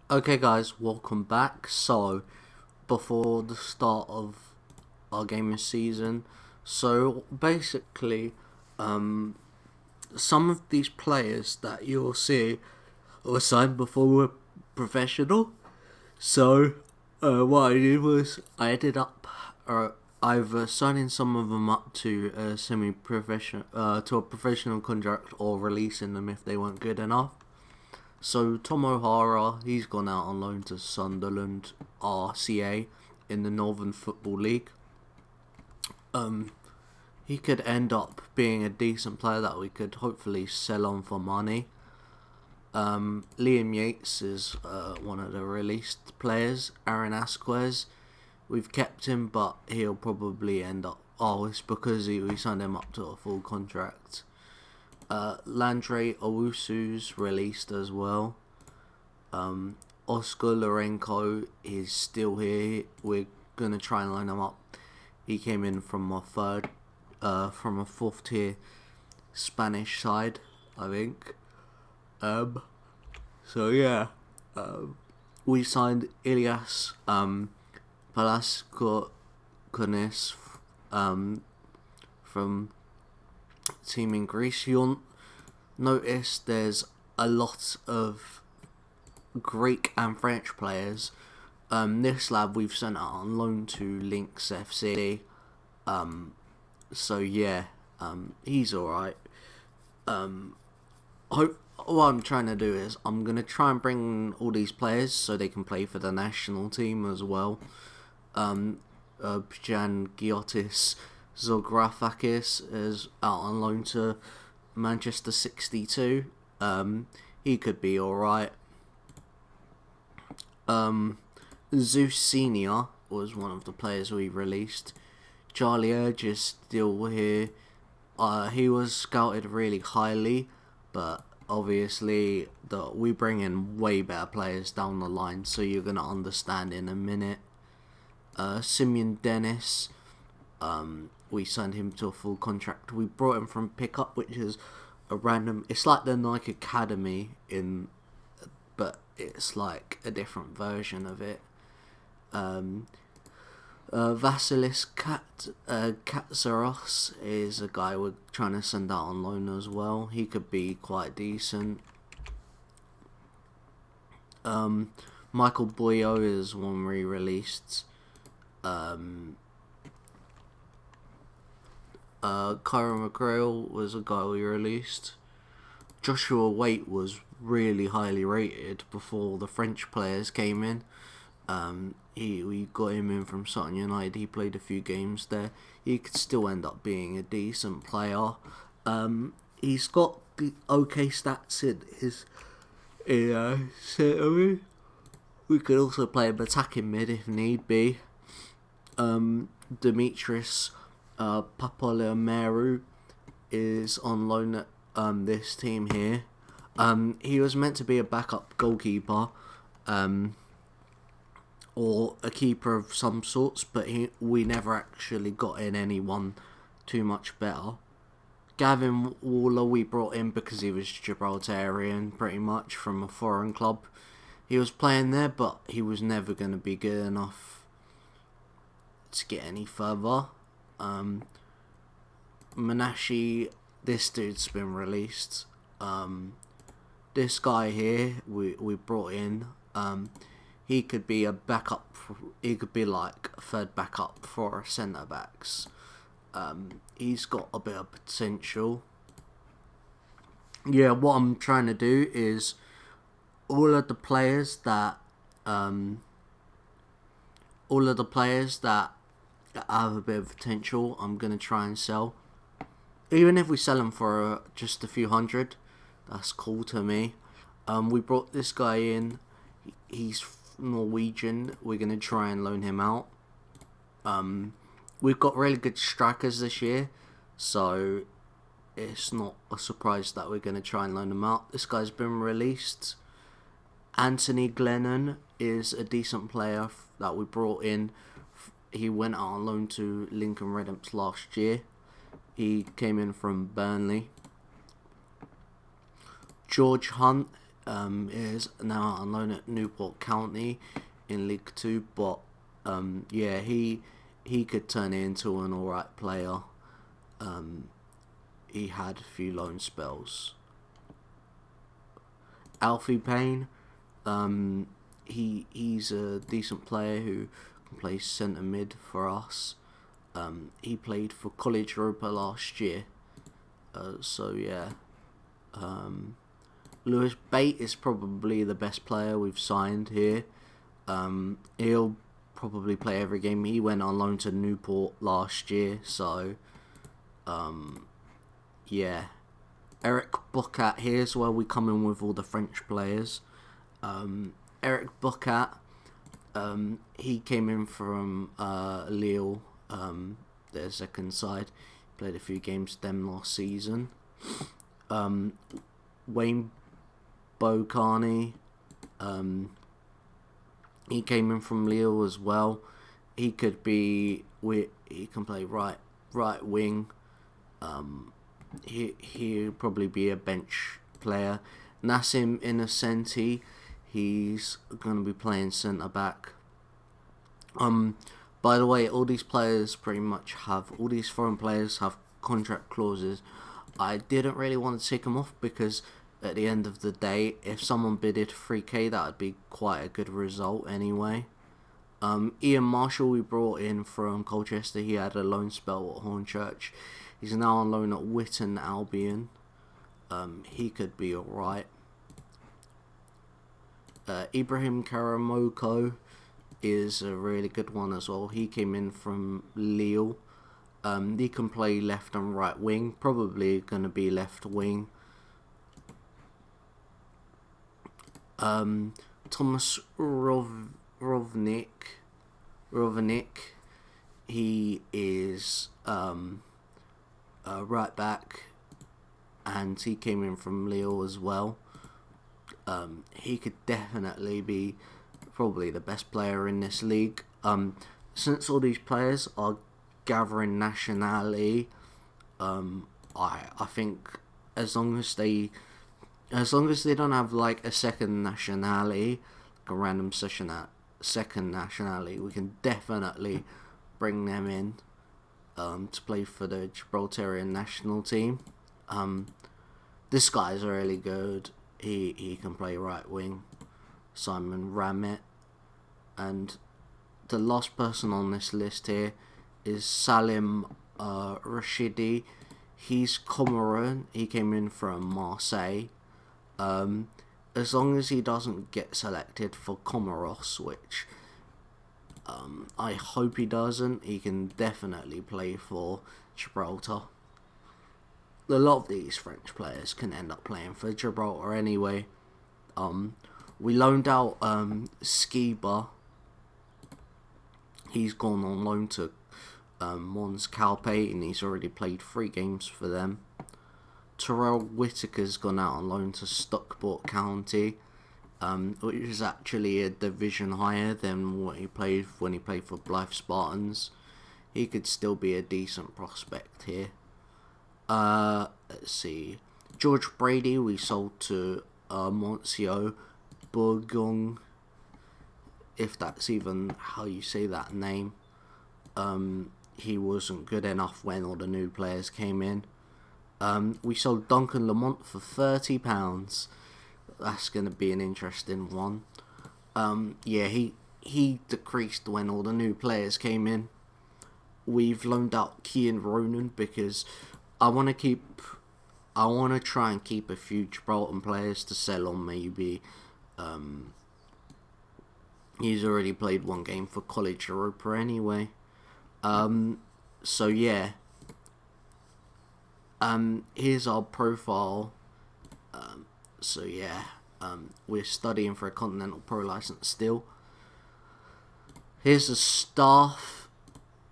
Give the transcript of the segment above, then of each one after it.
Okay guys, welcome back. So, before the start of our gaming season, so basically, some of these players that you'll see were signed before we were professional. So, what I did was I ended up either signing some of them up to a semi-professional, to a professional contract, or releasing them if they weren't good enough. So Tom O'Hara, he's gone out on loan to Sunderland RCA in the Northern Football League. Um, he could end up being a decent player that we could hopefully sell on for money. Liam Yates is one of the released players. Aaron Asquez, we've kept him, but he'll probably end up. Oh, it's because we signed him up to a full contract. Landry Owusu's released as well. Oscar Lorenko is still here. We're gonna try and line him up. He came in from a fourth tier Spanish side, I think. So yeah, we signed Ilias Palacios from team in Greece. You'll notice there's a lot of Greek and French players. This lad we've sent out on loan to Lynx FC. So yeah, he's alright. What I'm trying to do is I'm gonna try and bring all these players so they can play for the national team as well. Jan Giotis Zografakis is out on loan to Manchester 62. He could be alright. Zeus Senior was one of the players we released. Charlie Urge is still here. He was scouted really highly, but obviously we bring in way better players down the line, so you're going to understand in a minute. Simeon Dennis, we signed him to a full contract. We brought him from Pickup, which is a random. It's like the Nike Academy but it's like a different version of it. Vasilis Katsaros is a guy we're trying to send out on loan as well. He could be quite decent. Michael Boyo is one we released. Kyron McGrail was a guy we released. Joshua Waite was really highly rated before the French players came in. We got him in from Sutton United. He played a few games there. He could still end up being a decent player. He's got the okay stats in his centre. We could also play him attacking mid if need be. Demetrius Papalemeru is on loan at this team here. He was meant to be a backup goalkeeper, or a keeper of some sorts, but we never actually got in anyone too much better. Gavin Waller we brought in because he was Gibraltarian, pretty much, from a foreign club. He was playing there, but he was never going to be good enough to get any further. Manashi, this dude's been released. This guy here we brought in. He could be a backup. He could be like a third backup for centre backs. He's got a bit of potential. Yeah, what I'm trying to do is all of the players that have a bit of potential, I'm gonna try and sell. Even if we sell them for just a few hundred, that's cool to me. We brought this guy in. He's Norwegian. We're gonna try and loan him out. We've got really good strikers this year, so it's not a surprise that we're gonna try and loan him out. This guy's been released. Anthony Glennon is a decent player that we brought in. He went out on loan to Lincoln Redempts last year. He came in from Burnley. George Hunt is now on loan at Newport County in League Two, but yeah, he could turn into an alright player. He had a few loan spells. Alfie Payne, he's a decent player who can play centre mid for us. He played for College Europa last year. So yeah. Lewis Bate is probably the best player we've signed here. He'll probably play every game. He went on loan to Newport last year, so yeah. Eric Bucat, here's where we come in with all the French players. Eric Bucat, he came in from Lille, their second side. Played a few games with them last season. Wayne Bocani, he came in from Lille as well. He could be, he can play right wing. He'll probably be a bench player. Nassim Innocenti, he's going to be playing centre back. By the way, all these players pretty much have, all these foreign players have contract clauses. I didn't really want to take them off because at the end of the day, if someone bidded 3k, that would be quite a good result anyway. Ian Marshall we brought in from Colchester. He had a loan spell at Hornchurch. He's now on loan at Witton Albion. He could be alright. Ibrahim Karamoko is a really good one as well. He came in from Lille. He can play left and right wing. Probably going to be left wing. Thomas Rovnik. He is right back, and he came in from Lille as well. He could definitely be probably the best player in this league. Since all these players are gathering nationality, I think as long as they don't have like a second nationality, like a random second nationality, we can definitely bring them in to play for the Gibraltarian national team. This guy's really good. He can play right wing. Simon Ramit. And the last person on this list here is Salim Rashidi. He's Cameroon. He came in from Marseille. As long as he doesn't get selected for Comoros, which I hope he doesn't, he can definitely play for Gibraltar. A lot of these French players can end up playing for Gibraltar anyway. We loaned out Skiba. He's gone on loan to Mons Calpe, and he's already played 3 games for them. Terrell Whitaker's gone out on loan to Stockport County, which is actually a division higher than what he played when he played for Blythe Spartans. He could still be a decent prospect here. Let's see. George Brady we sold to Moncio Bourgogne, if that's even how you say that name. He wasn't good enough when all the new players came in. We sold Duncan Lamont for £30. That's going to be an interesting one. Yeah, he decreased when all the new players came in. We've loaned out Kean Ronan because I want to try and keep a few Gibraltar players to sell on maybe. He's already played 1 game for College Europa anyway. So yeah. Here's our profile. So yeah. We're studying for a Continental Pro license still. Here's the staff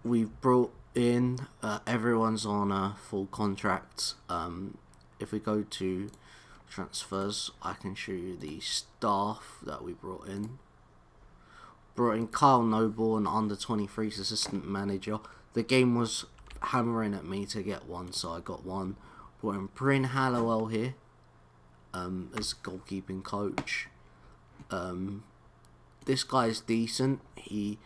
we've brought in. Everyone's on a full contract. If we go to transfers, I can show you the staff that we brought in. Brought in Kyle Noble, an under-23s assistant manager. The game was hammering at me to get one, so I got one. Brought in Bryn Hallowell here. as a goalkeeping coach. This guy's decent. He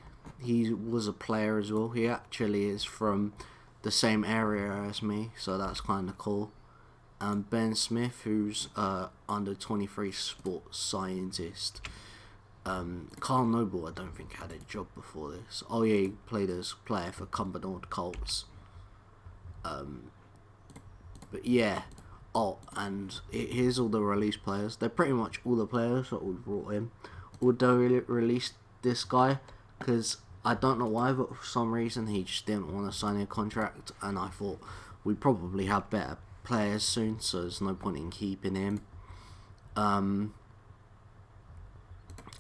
was a player as well. He actually is from the same area as me, so that's kind of cool. Ben Smith, who's under 23 sports scientist. Carl Noble, I don't think had a job before this. Oh yeah, he played as player for Cumbernauld Colts. But yeah. Oh, and here's all the release players. They're pretty much all the players that we brought in. Although we released this guy, because I don't know why, but for some reason he just didn't want to sign a contract, and I thought we probably have better players soon, so there's no point in keeping him.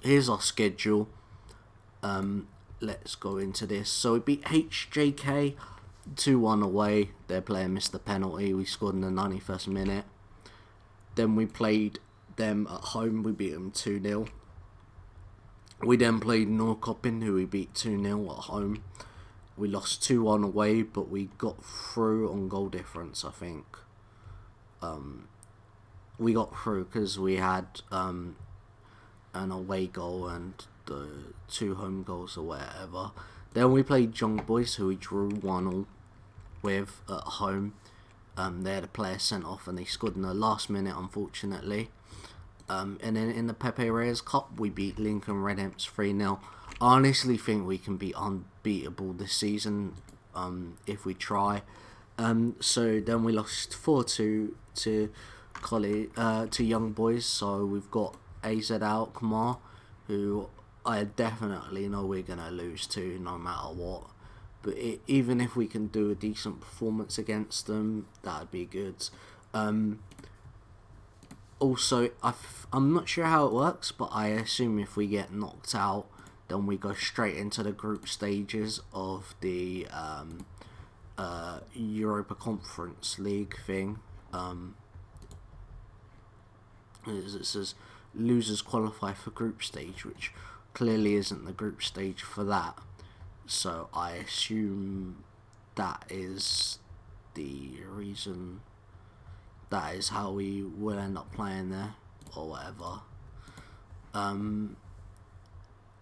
Here's our schedule. Let's go into this. So we beat HJK 2-1 away. Their player missed the penalty. We scored in the 91st minute. Then we played them at home. We beat them 2-0. We then played Norrköping, who we beat 2-0 at home. We lost 2-1 away, but we got through on goal difference, I think. We got through because we had an away goal and the 2 home goals or whatever. Then we played Young Boys, who we drew 1-1 with at home. They had a player sent off and they scored in the last minute, unfortunately. And then in the Pepe Reyes Cup, we beat Lincoln Red Imps 3-0. I honestly think we can be unbeatable this season if we try. So then we lost 4-2 to Young Boys. So we've got AZ Alkmaar, who I definitely know we're going to lose to no matter what. But even if we can do a decent performance against them, that'd be good. Also, I'm not sure how it works, but I assume if we get knocked out, then we go straight into the group stages of the Europa Conference League thing. It says losers qualify for group stage, which clearly isn't the group stage for that. So I assume that is the reason. That is how we will end up playing there, or whatever.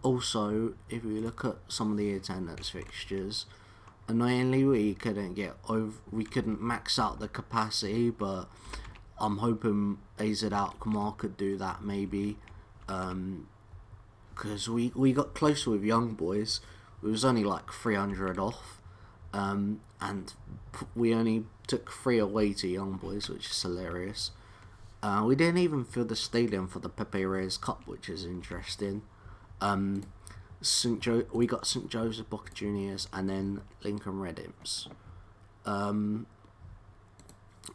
Also, if we look at some of the attendance fixtures, annoyingly we couldn't max out the capacity, but I'm hoping AZ Alkmaar could do that maybe, because we got closer with Young Boys. It was only like 300 off, and we only took 3 away to Young Boys, which is hilarious. We didn't even fill the stadium for the Pepe Reyes Cup, which is interesting. We got St. Joseph Boca Juniors and then Lincoln Red Imps.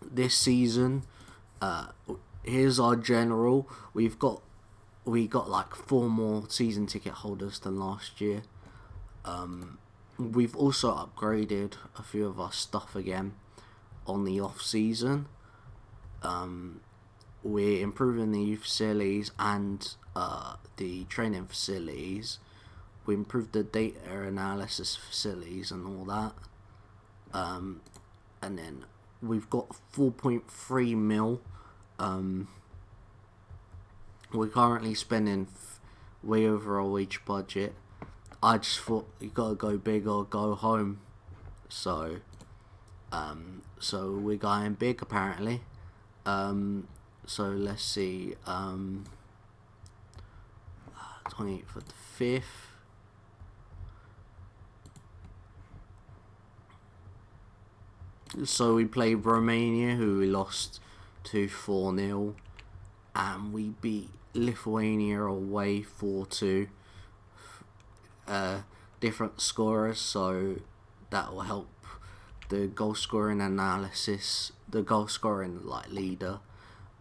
This season, here's our general. We got like 4 more season ticket holders than last year. We've also upgraded a few of our stuff again on the off season. We're improving the youth facilities and the training facilities. We improved the data analysis facilities and all that. And then we've got 4.3 mil. We're currently spending way over our wage budget. I just thought you gotta go big or go home. So we're going big apparently. So let's see. 28th for the 5th. So we played Romania, who we lost to 4-0, and we beat Lithuania away 4-2. Different scorers, so that will help the goal scoring analysis, the goal scoring leader.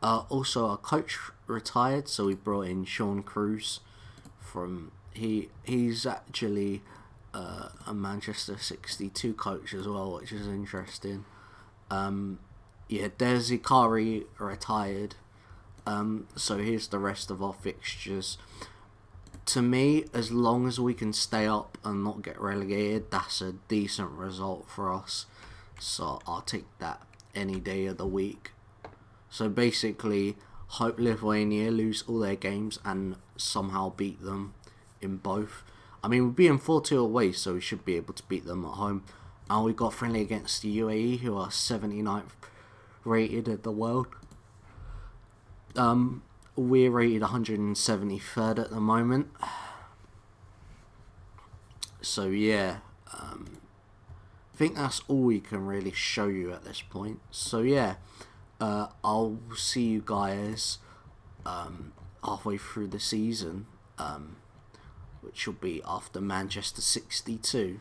Also, our coach retired, so we brought in Sean Cruz from he's actually a Manchester 62 coach as well, which is interesting. Desi Kari retired. So here's the rest of our fixtures. To me, as long as we can stay up and not get relegated, that's a decent result for us. So I'll take that any day of the week. So basically, hope Lithuania lose all their games and somehow beat them in both. I mean, we're being 4-2 away, so we should be able to beat them at home. And we got friendly against the UAE, who are 79th rated in the world. We're rated 173rd at the moment. So yeah, I think that's all we can really show you at this point. So yeah, I'll see you guys halfway through the season, which will be after Manchester 62.